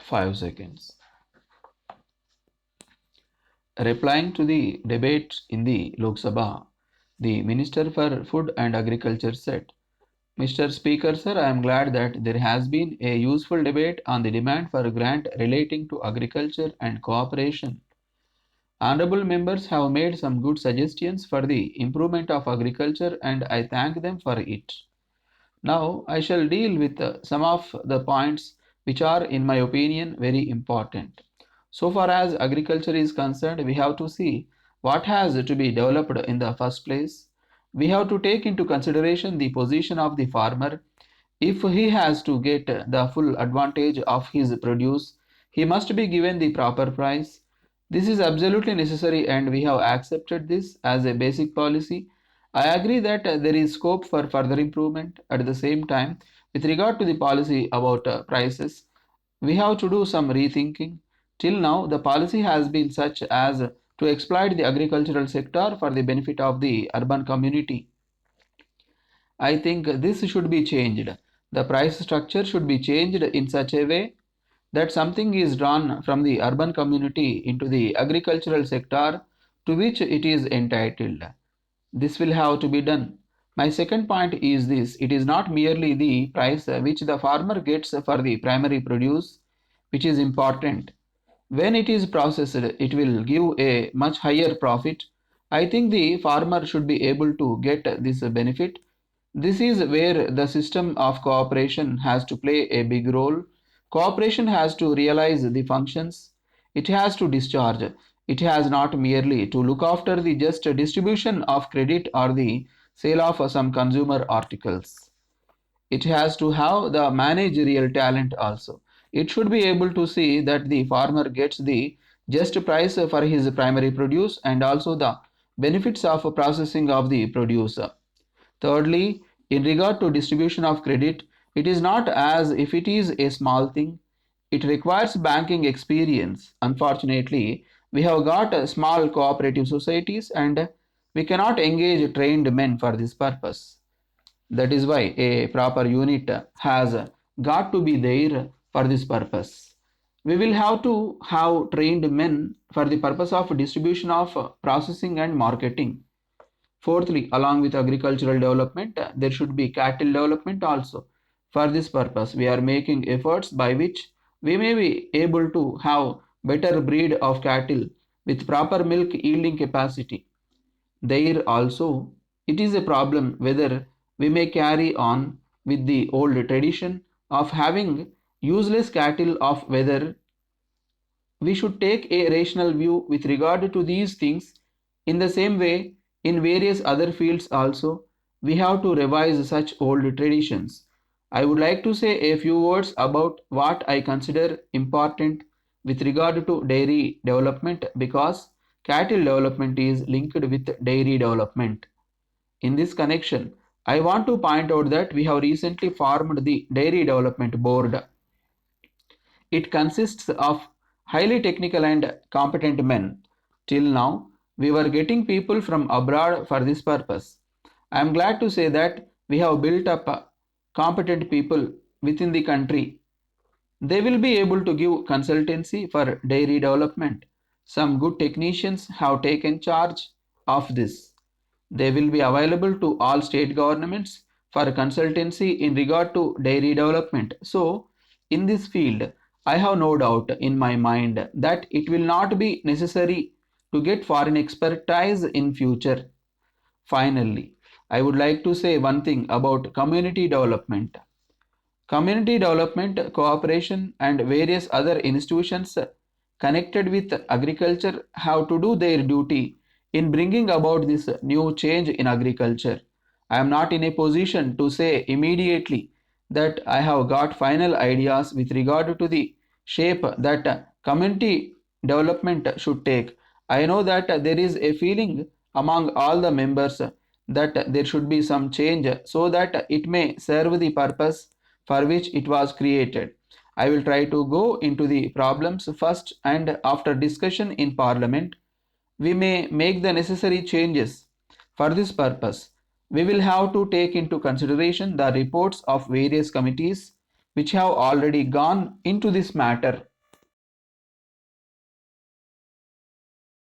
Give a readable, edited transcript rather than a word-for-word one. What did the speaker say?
5 seconds. Replying to the debate in the Lok Sabha, the Minister for Food and Agriculture said, Mr. Speaker, sir, I am glad that there has been a useful debate on the demand for a grant relating to agriculture and cooperation. Honorable members have made some good suggestions for the improvement of agriculture and I thank them for it. Now I shall deal with some of the points which are in my opinion very important. So far as agriculture is concerned, we have to see what has to be developed in the first place. We have to take into consideration the position of the farmer. If he has to get the full advantage of his produce, he must be given the proper price. This is absolutely necessary and we have accepted this as a basic policy. I agree that there is scope for further improvement. At the same time, with regard to the policy about prices, we have to do some rethinking. Till now, the policy has been such as to exploit the agricultural sector for the benefit of the urban community. I think this should be changed. The price structure should be changed in such a way that something is drawn from the urban community into the agricultural sector to which it is entitled. This will have to be done. My second point is this: it is not merely the price which the farmer gets for the primary produce which is important. When it is processed, it will give a much higher profit. I think the farmer should be able to get this benefit. This is where the system of cooperation has to play a big role. Cooperation has to realize the functions it has to discharge. It has not merely to look after the just distribution of credit or the sale of some consumer articles. It has to have the managerial talent also. It should be able to see that the farmer gets the just price for his primary produce and also the benefits of processing of the produce. Thirdly, in regard to distribution of credit, it is not as if it is a small thing. It requires banking experience. Unfortunately, we have got small cooperative societies and we cannot engage trained men for this purpose. That is why a proper unit has got to be there for this purpose. We will have to have trained men for the purpose of distribution of processing and marketing. Fourthly, along with agricultural development, there should be cattle development also. For this purpose, we are making efforts by which we may be able to have better breed of cattle with proper milk yielding capacity. There also, it is a problem whether we may carry on with the old tradition of having useless cattle of whether we should take a rational view with regard to these things. In the same way, in various other fields also, we have to revise such old traditions. I would like to say a few words about what I consider important with regard to dairy development because cattle development is linked with dairy development. In this connection, I want to point out that we have recently formed the Dairy Development Board. It consists of highly technical and competent men. Till now, we were getting people from abroad for this purpose. I am glad to say that we have built up competent people within the country. They will be able to give consultancy for dairy development. Some good technicians have taken charge of this. They will be available to all state governments for consultancy in regard to dairy development. So, in this field, I have no doubt in my mind that it will not be necessary to get foreign expertise in future. Finally, I would like to say one thing about community development. Community development, cooperation, and various other institutions connected with agriculture have to do their duty in bringing about this new change in agriculture. I am not in a position to say immediately that I have got final ideas with regard to the shape that community development should take. I know that there is a feeling among all the members that there should be some change so that it may serve the purpose for which it was created. I will try to go into the problems first and after discussion in Parliament, we may make the necessary changes. For this purpose, we will have to take into consideration the reports of various committees which have already gone into this matter.